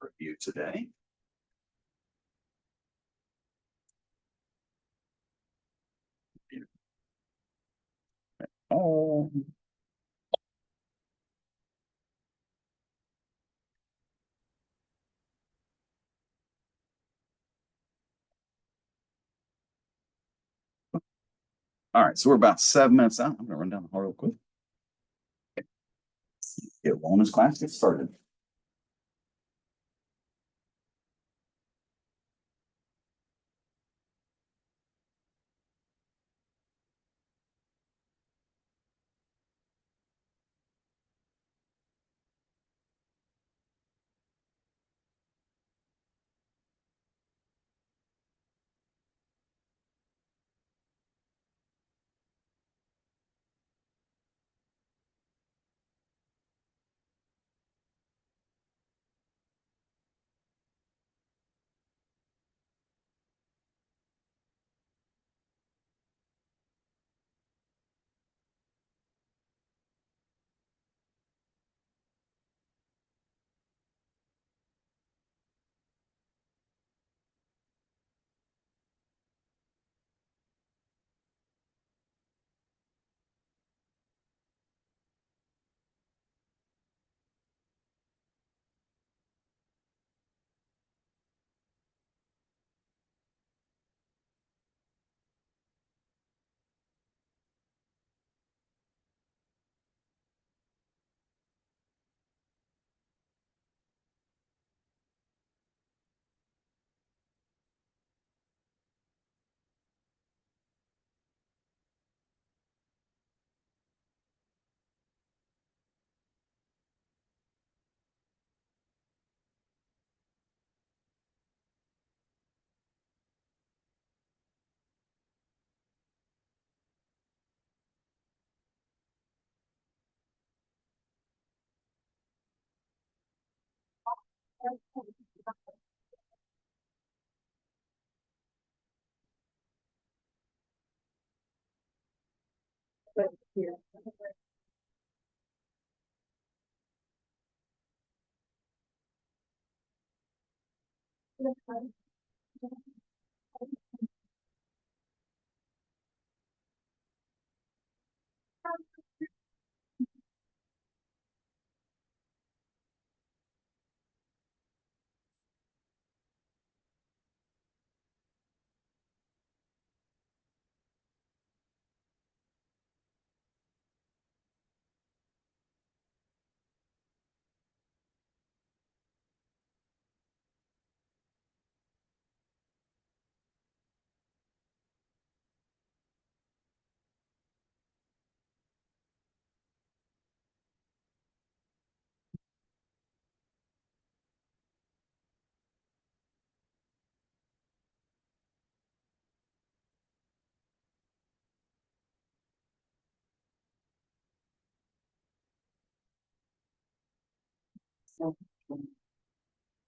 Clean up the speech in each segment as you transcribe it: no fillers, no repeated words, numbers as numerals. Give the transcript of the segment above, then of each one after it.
review today. Oh. All right, so we're about 7 minutes out. I'm gonna run down the hall real quick. Get wellness class, get started.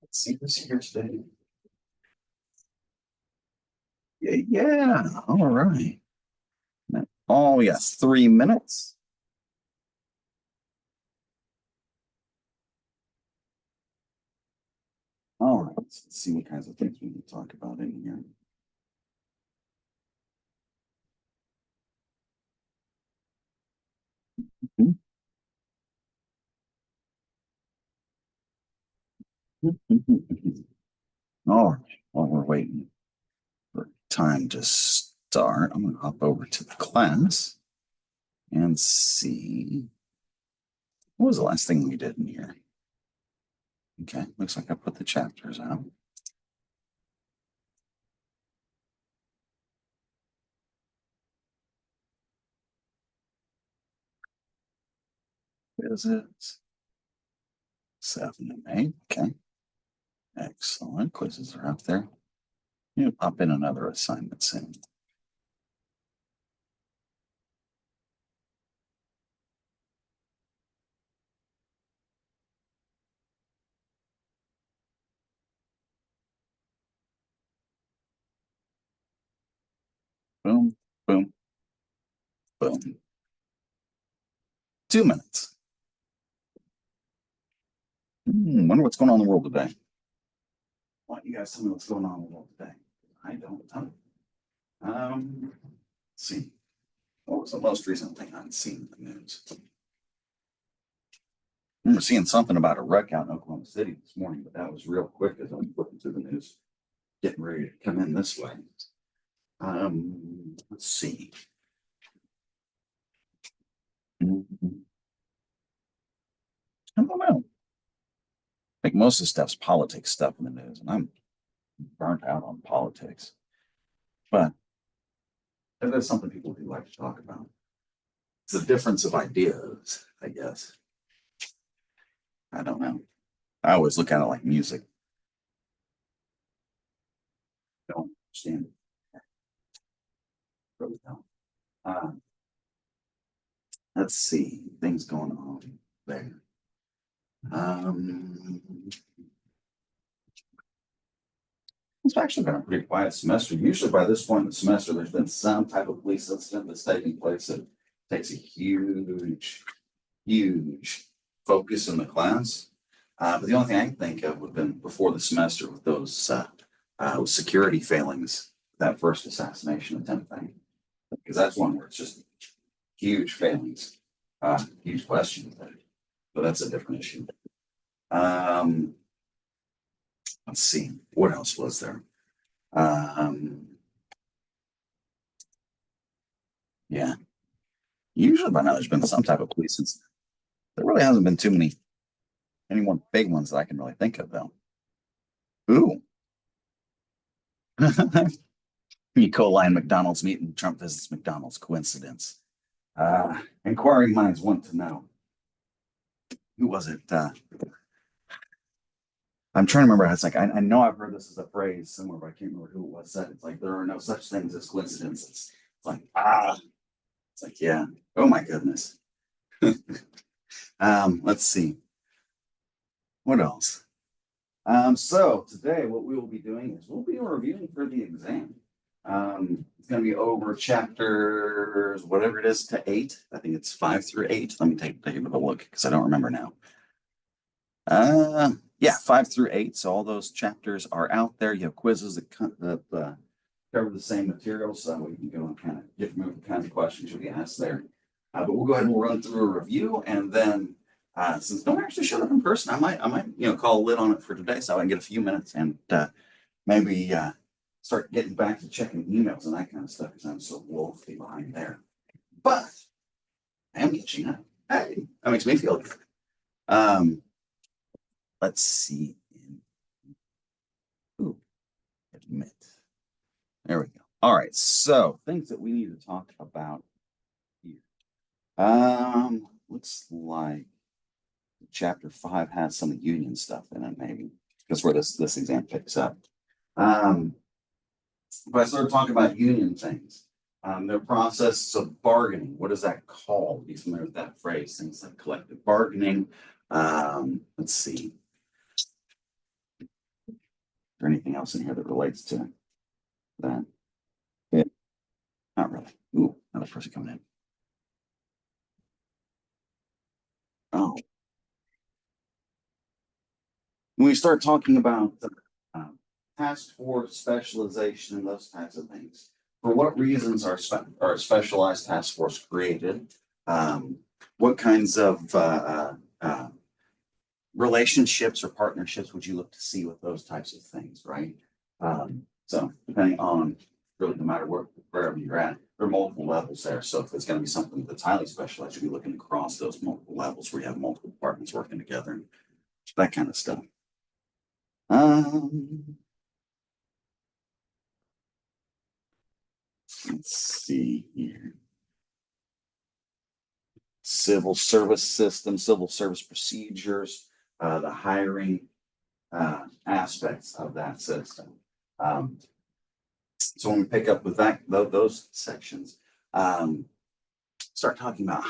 Let's see who's here today. Yeah, all right. Oh, we got 3 minutes. All right, let's see what kinds of things we can talk about in here. All right, while we're waiting for time to start, I'm going to hop over to the class and see what was the last thing we did in here. Okay, looks like I put the chapters out. Visits 7 and 8. Okay, excellent. Quizzes are up there. You pop in another assignment soon. Boom, boom, boom. 2 minutes. Wonder what's going on in the world today. Why don't you guys tell me what's going on in the world today? I don't know. Let's see. What was the most recent thing I'd seen in the news? I remember seeing something about a wreck out in Oklahoma City this morning, but that was real quick as I was looking through the news, getting ready to come in this way. Let's see. I don't know. I think most of the stuff's politics stuff in the news, and I'm burnt out on politics. But there's something people do like to talk about. It's the difference of ideas, I guess. I don't know. I always look at it like music. Don't understand it. Really don't. Let's see. Things going on there. It's actually been a pretty quiet semester. Usually by this point in the semester, there's been some type of police incident that's taking place that takes a huge, huge focus in the class. But the only thing I can think of would have been before the semester with those security failings, that first assassination attempt thing. Because that's one where it's just huge failings, huge questions. But that's a different issue. Let's see, what else was there? Yeah. Usually by now there's been some type of police incident. There really hasn't been too many, any more big ones that I can really think of though. Ooh. E. coli and McDonald's meeting, Trump visits McDonald's, coincidence. Inquiring minds want to know. Who was it? I'm trying to remember. It's like I know I've heard this as a phrase somewhere, but I can't remember who it was said. It's like there are no such things as coincidences. It's like it's like yeah. Oh my goodness. Let's see. What else? So today what we will be doing is we'll be reviewing for the exam. It's going to be over chapters, whatever it is, to 8. I think it's 5 through 8. Let me take a look because I don't remember now. Yeah, 5 through 8. So all those chapters are out there. You have quizzes that cover the same material, so you can go and kind of get familiar with the kinds of questions you'll be asked there. But we'll go ahead and we'll run through a review, and then since no one actually showed up in person, I might call a lid on it for today, so I can get a few minutes and maybe start getting back to checking emails and that kind of stuff because I'm so woefully behind there. But I am catching up. Hey, that makes me feel good. Let's see. Ooh, admit. There we go. All right. So things that we need to talk about here. Looks like chapter 5 has some union stuff in it, maybe. That's where this exam picks up. But I started talking about union things. Their process of bargaining. What is that called? Be familiar with that phrase? Things like collective bargaining. Let's see. Is there anything else in here that relates to that? Yeah. Not really. Ooh, another person coming in. Oh. When we start talking about task force specialization and those types of things, for what reasons are a specialized task force created? What kinds of relationships or partnerships would you look to see with those types of things, right? So depending on really no matter wherever you're at, there are multiple levels there. So if it's going to be something that's highly specialized, you'll be looking across those multiple levels where you have multiple departments working together and that kind of stuff. Let's see here. Civil service system, civil service procedures, the hiring aspects of that system. So when we pick up with those sections, start talking about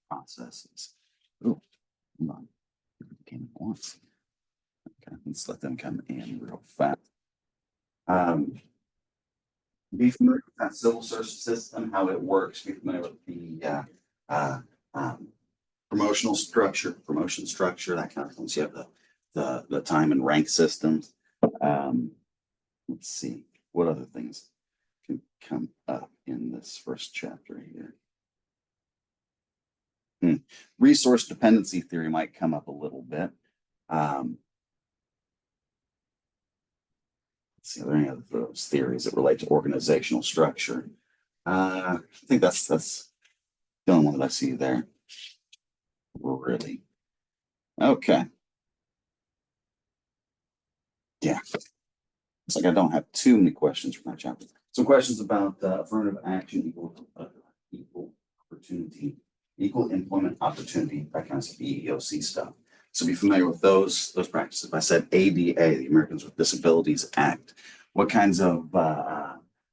processes. Oh, hold on. Came at once. Okay, let's let them come in real fast. Be familiar with that civil service system, how it works. Be familiar with the promotion structure, that kind of things. You have the time and rank systems. Let's see, what other things can come up in this first chapter here? Resource dependency theory might come up a little bit. Let's see, are there any of those theories that relate to organizational structure? I think that's the only one that I see there. Really. Okay. Yeah. It's like I don't have too many questions from that chapter. Some questions about affirmative action, equal opportunity, equal employment opportunity, that kind of stuff, EEOC stuff. So be familiar with those practices. If I said ADA, the Americans with Disabilities Act, what kinds of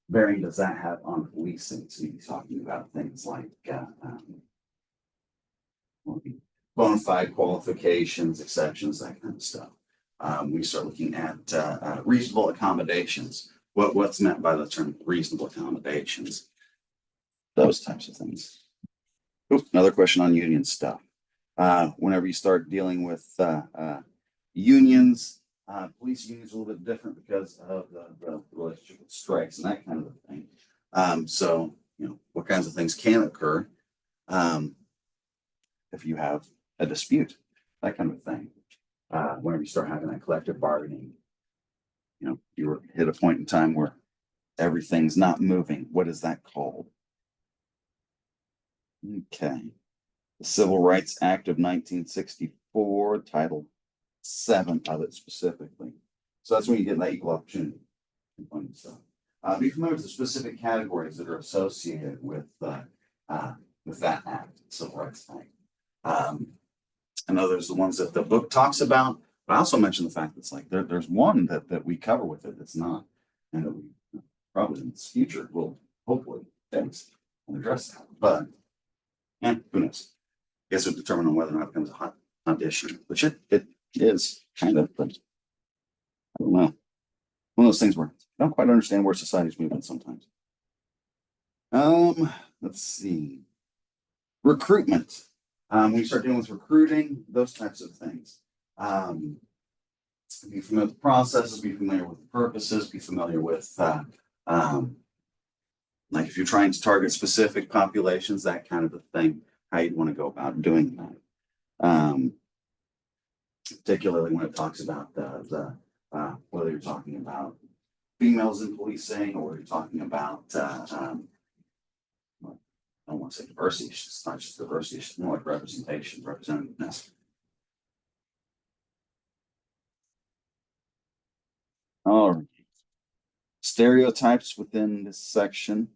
bearing does that have on policing? So you'd be talking about things like bona fide qualifications, exceptions, that kind of stuff. We start looking at reasonable accommodations. What's meant by the term reasonable accommodations? Those types of things. Oops, another question on union stuff. Whenever you start dealing with unions, police unions are a little bit different because of the relationship with strikes and that kind of thing. So, what kinds of things can occur if you have a dispute, that kind of thing. Whenever you start having that collective bargaining, you hit a point in time where everything's not moving. What is that called? Okay. The Civil Rights Act of 1964, Title 7 of it specifically. So that's when you get that equal opportunity component stuff. Be familiar with the specific categories that are associated with that act, Civil Rights Act. I know there's the ones that the book talks about, but I also mentioned the fact that it's like there's one that we cover with it that's not, and that we probably in the future will hopefully fix and address that. But who knows? I guess it'll determine on whether or not it becomes a hot issue, which it is kind of, but I don't know. One of those things where I don't quite understand where society's moving sometimes. Let's see. Recruitment. When you start dealing with recruiting, those types of things. Be familiar with the processes, be familiar with the purposes, be familiar with like if you're trying to target specific populations, that kind of a thing, how you'd want to go about doing that. Particularly when it talks about the whether you're talking about females in policing or you're talking about I don't want to say diversity, it's not just diversity, it's more like representation, representativeness. All right. Stereotypes within this section.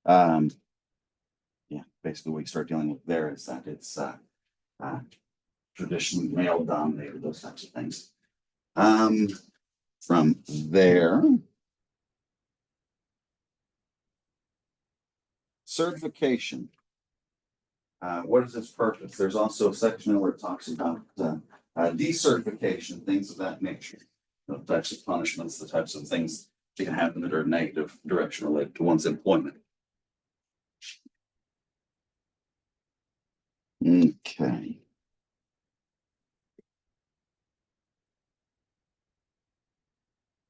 Yeah, basically what you start dealing with there is that it's traditionally male dominated, those types of things. From there, certification. What is its purpose? There's also a section where it talks about decertification, things of that nature. The types of punishments, the types of things that can happen that are negative direction related to one's employment. Okay.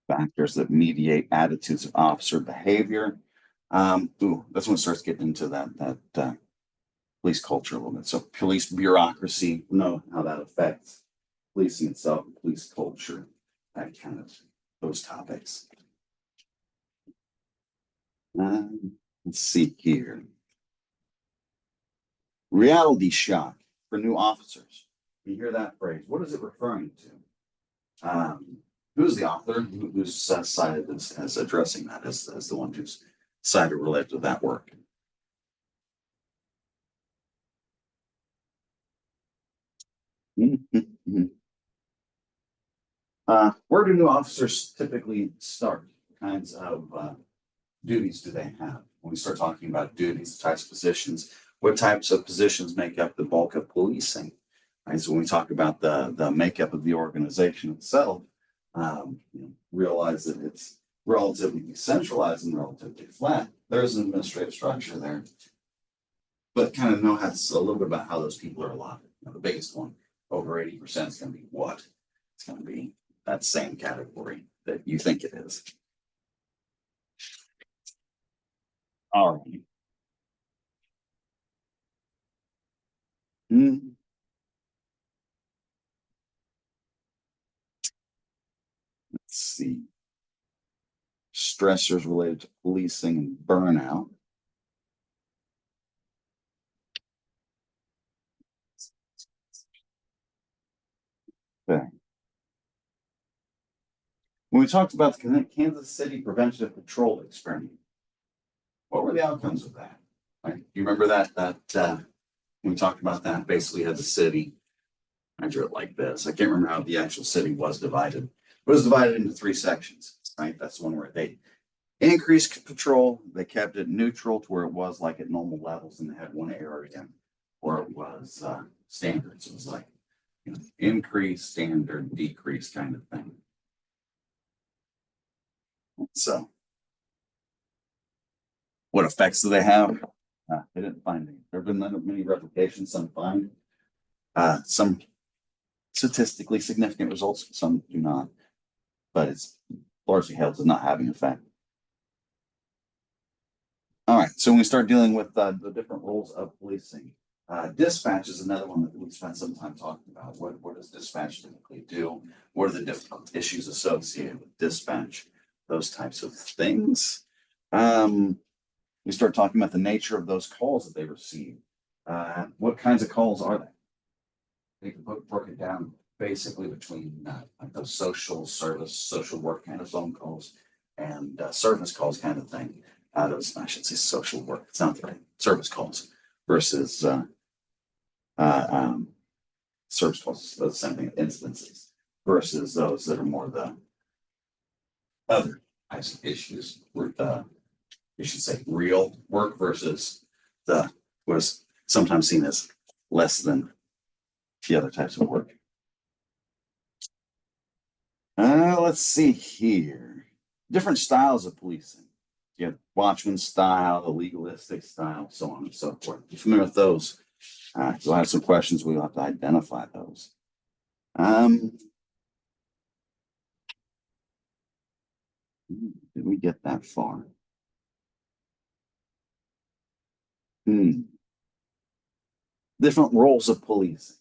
Factors that mediate attitudes of officer behavior. That's when it starts getting into that police culture a little bit. So police bureaucracy, know how that affects policing itself, police culture, that kind of those topics. Let's see here. Reality shock for new officers. You hear that phrase. What is it referring to? Who's the author? Who's cited as addressing that as the one who's cited related to that work? Where do new officers typically start? What kinds of duties do they have? When we start talking about duties, types of positions, what types of positions make up the bulk of policing? Right, so when we talk about the makeup of the organization itself, realize that it's relatively decentralized and relatively flat. There's an administrative structure there, but kind of know a little bit about how those people are allotted. The biggest one, over 80%, is going to be what? It's going to be that same category. that you think it is. All right. Hmm. Let's see. Stressors related to policing and burnout. Okay. When we talked about the Kansas City Preventive Patrol experiment, what were the outcomes of that? Right? You remember that when we talked about that, basically had the city. I drew it like this. I can't remember how the actual city was divided. It was divided into three sections, right? That's the one where they increased patrol. They kept it neutral to where it was like at normal levels, and they had one area where it was standards. It was like, you know, increase, standard, decrease kind of thing. So, what effects do they have? They didn't find any. There have been many replications. Some find some statistically significant results. Some do not, but it's largely held to not having effect. All right, so when we start dealing with the different roles of policing, dispatch is another one that we spent some time talking about. What does dispatch typically do? What are the difficult issues associated with dispatch? Those types of things. We start talking about the nature of those calls that they receive. What kinds of calls are they? They can broke it down basically between like those social service, social work kind of phone calls and service calls kind of thing. Those, I should say social work. It's not the right service calls versus uh, um, service calls, those same thing, instances versus those that are more the other types of issues. With you should say real work versus the was sometimes seen as less than the other types of work. Let's see here. Different styles of policing. You have watchman style, the legalistic style, so on and so forth. You familiar with those? So I have some questions. We'll have to identify those. Um, did we get that far? Hmm. Different roles of police.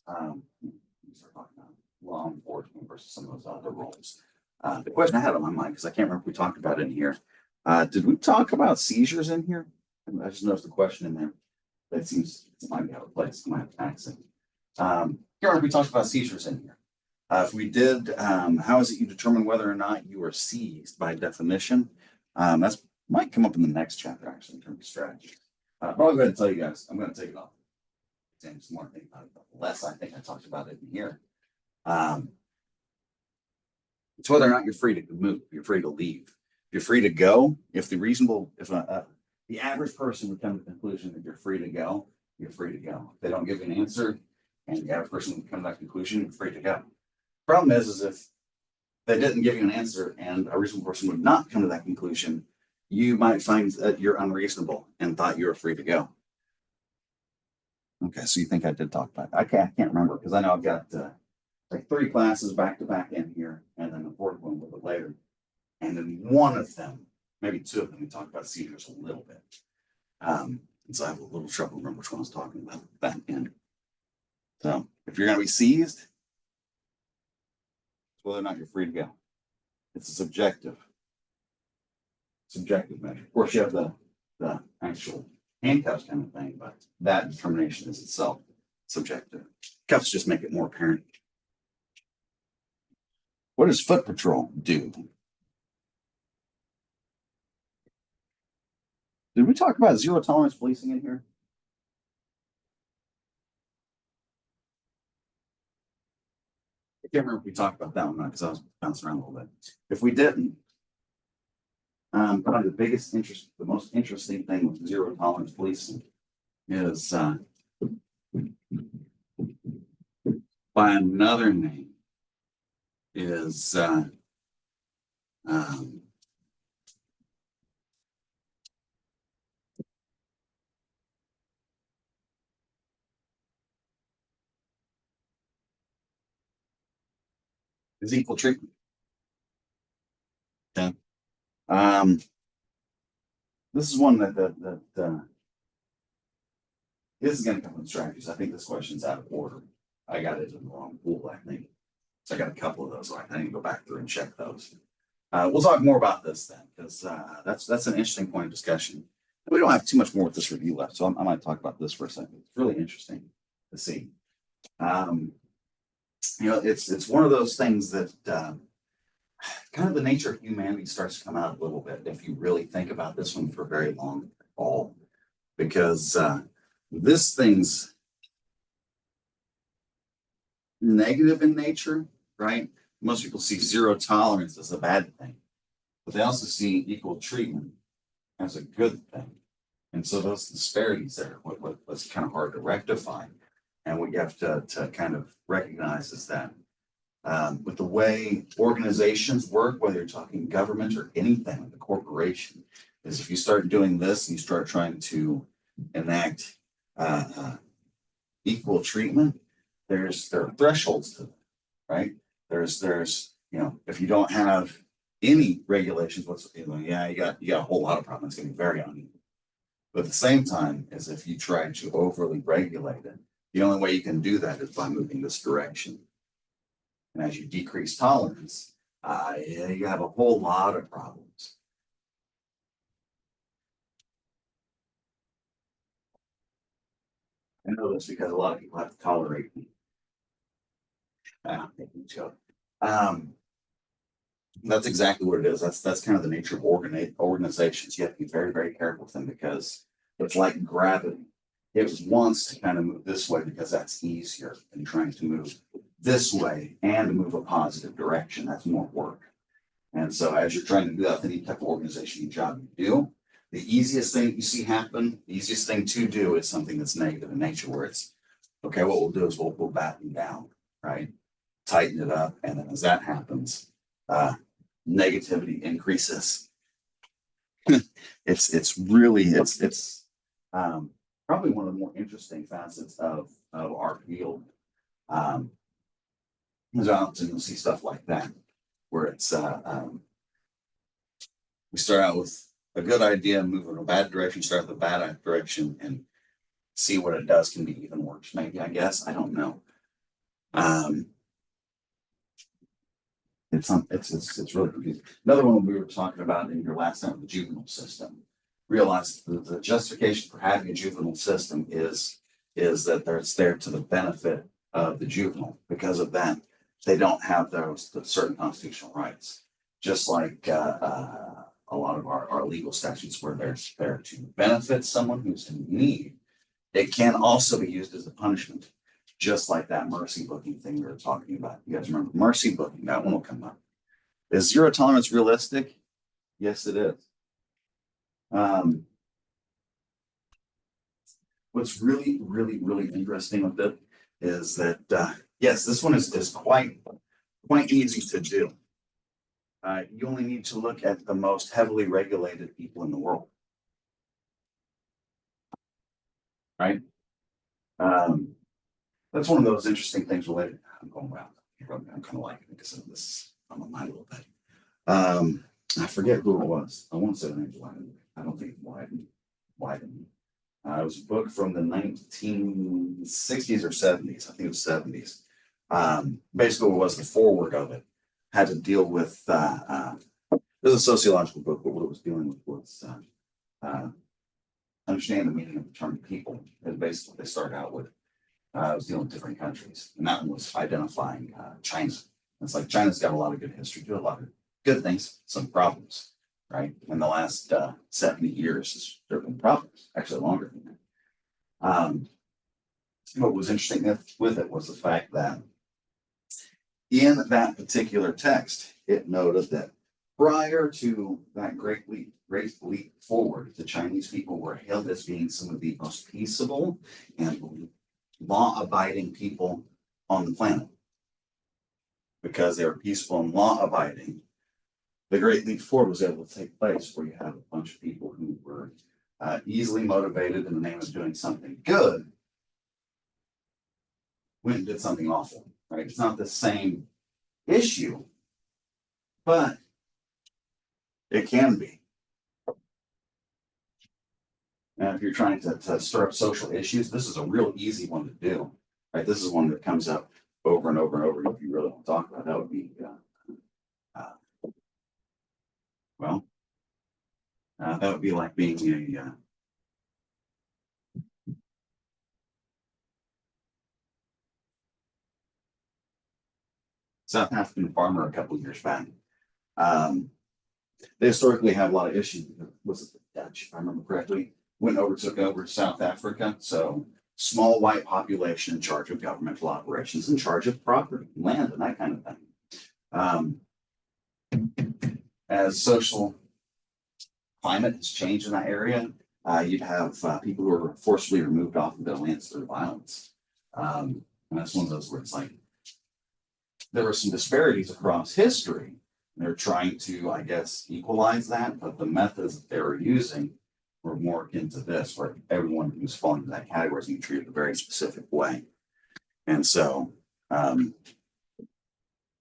We start talking about law enforcement versus some of those other roles. The question I had on my mind, because I can't remember if we talked about it in here. Did we talk about seizures in here? I just noticed the question in there. That seems it might be out of place. Might have accent. Can't remember if we talked about seizures in here. If we did, how is it you determine whether or not you are seized by definition? That's might come up in the next chapter actually in terms of strategy. But I'll go ahead and tell you guys. I'm going to take it off. Some more thing about it, but less I think I talked about it in here. Um, it's whether or not you're free to move, you're free to leave, you're free to go. If the reasonable, if the average person would come to the conclusion that you're free to go, you're free to go. If they don't give you an answer, and the average person would come to that conclusion, you're free to go. Problem is if they didn't give you an answer and a reasonable person would not come to that conclusion, you might find that you're unreasonable and thought you were free to go. Okay, so you think I did talk about it? I can't remember because I know I've got like three classes back to back in here, and then the fourth one a little bit later. And then one of them, maybe two of them, we talked about seizures a little bit. And so I have a little trouble remember which one I was talking about back in. So if you're going to be seized, it's whether or not you're free to go. It's a subjective measure. Of course, you have the actual handcuffs kind of thing, but that determination is itself subjective. Cuffs just make it more apparent. What does foot patrol do? Did we talk about zero tolerance policing in here? I can't remember if we talked about that one because I was bouncing around a little bit. If we didn't, probably the biggest interest, the most interesting thing with zero tolerance policing is by another name is um, is equal treatment. Um, this is one this is going to come from strategies. I think this question's out of order. I got it in the wrong pool, I think. So I got a couple of those. So I need to go back through and check those. We'll talk more about this then, because that's an interesting point of discussion. We don't have too much more with this review left, so I might talk about this for a second. It's really interesting to see. It's one of those things that kind of the nature of humanity starts to come out a little bit if you really think about this one for very long at all, because this thing's negative in nature, right? Most people see zero tolerance as a bad thing, but they also see equal treatment as a good thing. And so those disparities there, what's kind of hard to rectify. And what you have to kind of recognize is that with the way organizations work, whether you're talking government or anything, like the corporation, is if you start doing this and you start trying to enact equal treatment, there are thresholds to it, right? There's if you don't have any regulations whatsoever, yeah, you got a whole lot of problems. It's going to be very uneven. But at the same time, as if you try to overly regulate it, the only way you can do that is by moving this direction. And as you decrease tolerance, you have a whole lot of problems. I know this because a lot of people have to tolerate me. I'm making a joke. That's exactly what it is. That's kind of the nature of organizations. You have to be very, very careful with them because it's like gravity. It wants to kind of move this way because that's easier than trying to move this way and move a positive direction. That's more work. And so as you're trying to do that with any type of organization job you do, the easiest thing you see happen, the easiest thing to do is something that's negative in nature, where it's, okay, what we'll do is we'll batten down, right? Tighten it up. And then as that happens, negativity increases. It's really probably one of the more interesting facets of our field. Because often you'll see stuff like that, where it's we start out with a good idea, move in a bad direction, start with a bad direction, and see what it does can be even worse. Maybe, I guess, I don't know. It's really confusing. Another one we were talking about in your last time, the juvenile system. Realize the justification for having a juvenile system is that it's there to the benefit of the juvenile. Because of that, they don't have the certain constitutional rights. Just like a lot of our legal statutes, where they're there to benefit someone who's in need, it can also be used as a punishment. Just like that mercy booking thing we were talking about. You guys remember mercy booking? That one will come up. Is zero tolerance realistic? Yes, it is. What's really, really, really interesting with it is that yes, this one is quite easy to do. You only need to look at the most heavily regulated people in the world, right? That's one of those interesting things related. I'm going around. I'm kind of liking it because of this. I'm on my little bit. I forget who it was. I want to say the name's Wyden. I don't think Wyden. It was a book from the 1960s or 70s. I think it was 70s. Basically, what was the foreword of it had to deal with. It was a sociological book, but what it was dealing with was understanding the meaning of the term people. And basically, what they started out with. It was dealing with different countries, and that one was identifying China. It's like China's got a lot of good history, do a lot of good things, some problems, right? In the last 70 years, there have been problems, actually longer than that. What was interesting with it was the fact that in that particular text, it noted that prior to that great leap forward, the Chinese people were hailed as being some of the most peaceable and law-abiding people on the planet. Because they were peaceful and law-abiding, the Great Leap Forward was able to take place, where you have a bunch of people who were easily motivated in the name of doing something good, went and did something awful, right? It's not the same issue, but It can be. And if you're trying to stir up social issues, this is a real easy one to do. Right? This is one that comes up over and over and over. If you really want to talk about, that would be well, that would be like being a South African farmer a couple of years back. They historically have a lot of issues. Was it the Dutch, if I remember correctly? Took over South Africa. So small white population in charge of governmental operations, in charge of property, land, and that kind of thing. As social climate has changed in that area, you'd have people who are forcibly removed off of their lands through violence. And that's one of those where it's like there were some disparities across history. They're trying to, I guess, equalize that, but the methods that they were using were more akin to this, where everyone who's falling into that category is being treated a very specific way. And so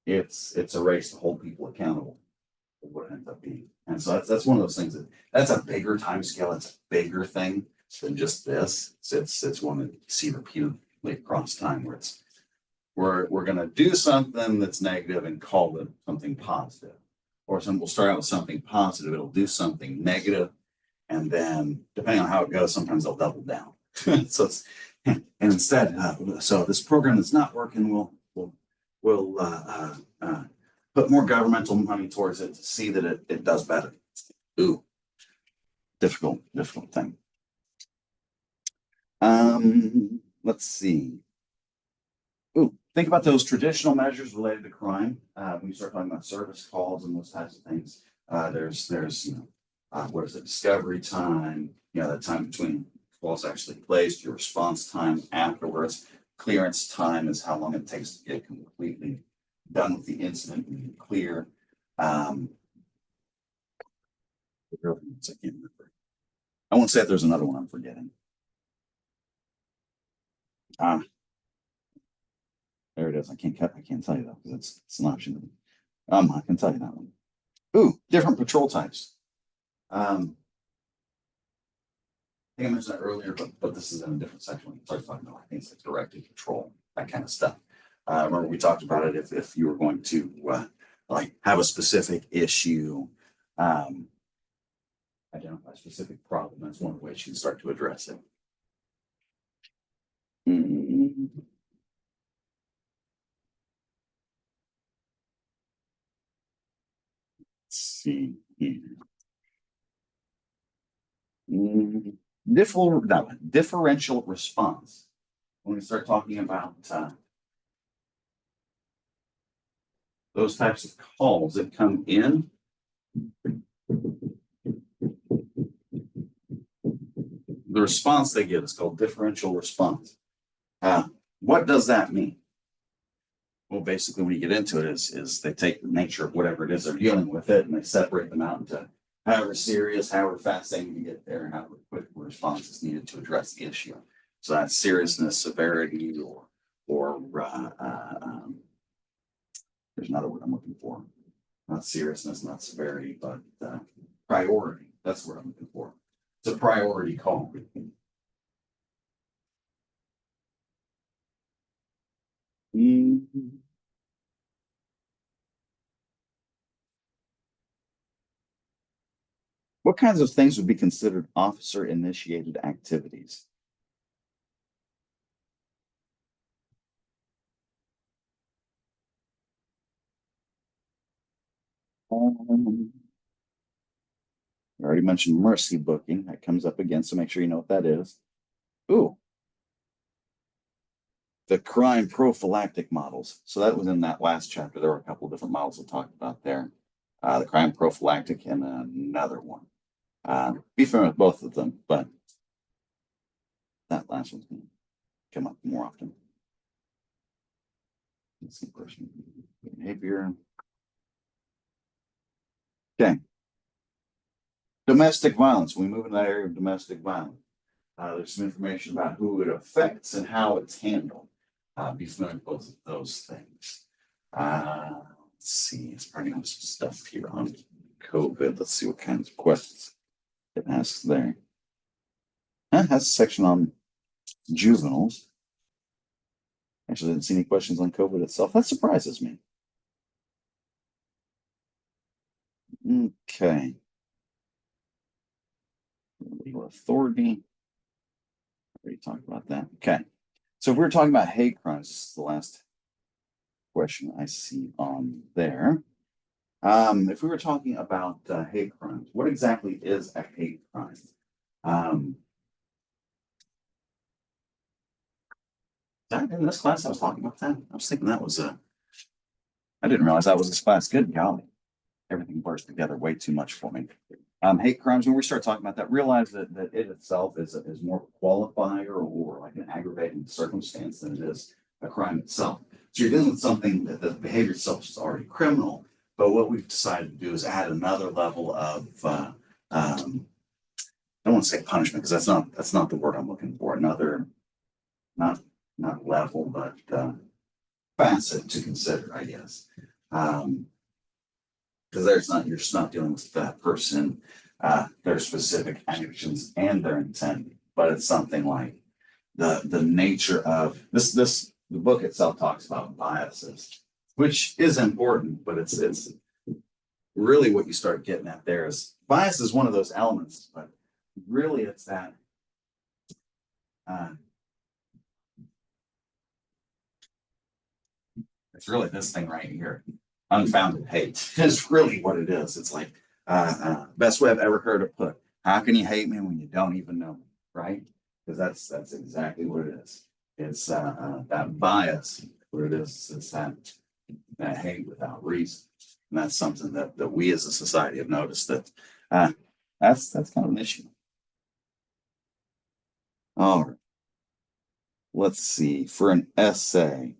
it's a race to hold people accountable for what it ends up being. And so that's one of those things that's a bigger time scale. It's a bigger thing than just this. It's one that you see repeatedly across time where it's we're going to do something that's negative and call it something positive. Or we'll start out with something positive, it'll do something negative, and then depending on how it goes, sometimes they'll double down. So it's and instead, so this program that's not working, we'll put more governmental money towards it to see that it does better. Ooh, difficult thing. Let's see. Ooh, think about those traditional measures related to crime. When you start talking about service calls and those types of things, there's what is it? Discovery time. That time between calls actually placed, your response time afterwards. Clearance time is how long it takes to get completely done with the incident and clear. I can't remember. I won't say if there's another one I'm forgetting. There it is. I can't tell you though, because it's an option. I can tell you that one. Ooh, different patrol types. I think I mentioned that earlier, but this is in a different section when you start talking about things like directed patrol, that kind of stuff. Remember we talked about it if you were going to like have a specific issue, identify a specific problem. That's one of the ways you can start to address it. Mm-hmm. Let's see here. Differential response. When we start talking about those types of calls that come in, the response they get is called differential response. What does that mean? Well, basically, when you get into it, is they take the nature of whatever it is they're dealing with it, and they separate them out into however serious, however fast they need to get there, and however quick response is needed to address the issue. So that's seriousness, severity, or there's another word I'm looking for. Not seriousness, not severity, but priority. That's what I'm looking for. It's a priority call. Mm-hmm. What kinds of things would be considered officer-initiated activities? I already mentioned mercy booking. That comes up again, so make sure you know what that is. Ooh, the crime prophylactic models. So that was in that last chapter. There were a couple of different models we talked about there. The crime prophylactic and another one. Be familiar with both of them, but that last one's going to come up more often. Let's see, person behavior. Okay. Domestic violence. When we move in that area of domestic violence, there's some information about who it affects and how it's handled. Be familiar with both of those things. Let's see, it's probably some stuff here on COVID. Let's see what kinds of questions it asks there. It has a section on juveniles. Actually, didn't see any questions on COVID itself. That surprises me. Okay. Legal authority. Already talked about that. Okay. So if we were talking about hate crimes, this is the last question I see on there. If we were talking about hate crimes, what exactly is a hate crime? In this class I was talking about that? I was thinking that was I didn't realize that was this class. Good golly. Everything blurs together way too much for me. Hate crimes, when we start talking about that, realize that it itself is more of a qualifier or like an aggravating circumstance than it is a crime itself. So you're dealing with something that the behavior itself is already criminal, but what we've decided to do is add another level of I don't want to say punishment because that's not the word I'm looking for. Another not level, but facet to consider, I guess. Because you're just not dealing with that person, their specific actions and their intent, but it's something like the nature of this. The book itself talks about biases, which is important, but it's really what you start getting at there is bias is one of those elements, but really it's that it's really this thing right here. Unfounded hate is really what it is. It's like best way I've ever heard it put. How can you hate me when you don't even know me, right? Because that's exactly what it is. It's that bias. What it is, it's that hate without reason, and that's something that we as a society have noticed that that's kind of an issue. All right, let's see. For an essay,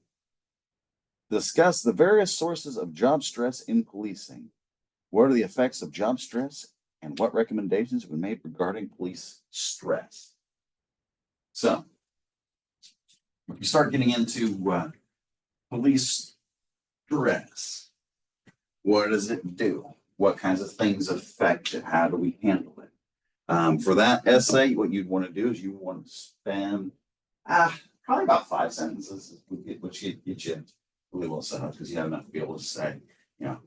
discuss the various sources of job stress in policing. What are the effects of job stress and what recommendations have been made regarding police stress? So, if you start getting into police stress, what does it do? What kinds of things affect it? How do we handle it? For that essay, what you'd want to do is you want to spend probably about 5 sentences, which get you really well set up because you have enough to be able to say,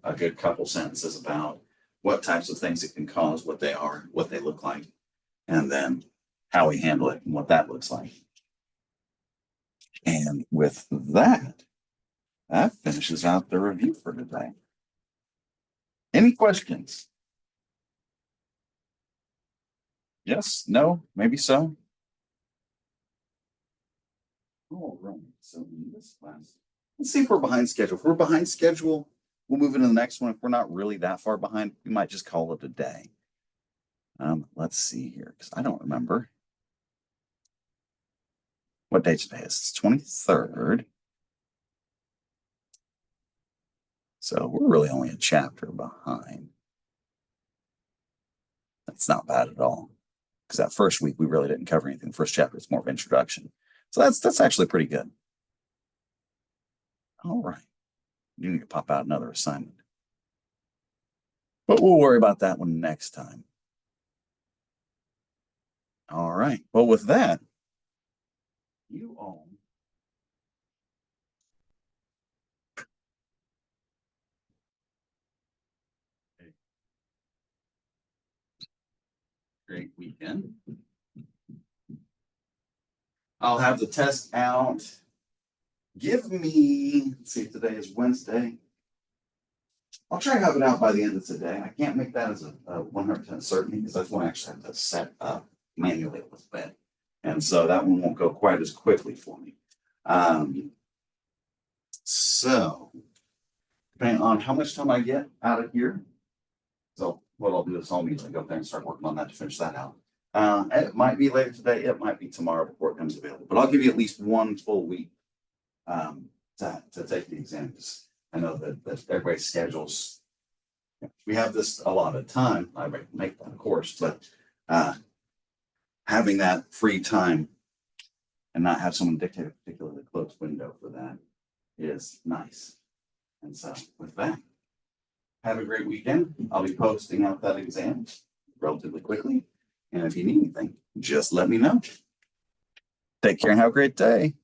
a good couple sentences about what types of things it can cause, what they are, what they look like, and then how we handle it and what that looks like. And with that, that finishes out the review for today. Any questions? Yes, no, maybe so. All right. So in this class, let's see if we're behind schedule. If we're behind schedule, we'll move into the next one. If we're not really that far behind, we might just call it a day. Let's see here, because I don't remember what day today is. It's 23rd. So we're really only a chapter behind. That's not bad at all. Because that first week we really didn't cover anything. The first chapter is more of introduction. So that's actually pretty good. All right. You need to pop out another assignment. But we'll worry about that one next time. All right. Well, with that, you all a great weekend. I'll have the test out. Give me, let's see, today is Wednesday. I'll try to have it out by the end of today. I can't make that as a 100% certainty because that's one I actually have to set up manually a little bit. And so that one won't go quite as quickly for me. So, depending on how much time I get out of here, so what I'll do is I'll immediately go up there and start working on that to finish that out. It might be later today, it might be tomorrow before it comes available, but I'll give you at least one full week to take the exams. I know that everybody's schedules, we have this a lot of time. I make that, of course, but having that free time and not have someone dictate a particularly close window for that is nice. And so with that, have a great weekend. I'll be posting out that exam relatively quickly. And if you need anything, just let me know. Take care and have a great day.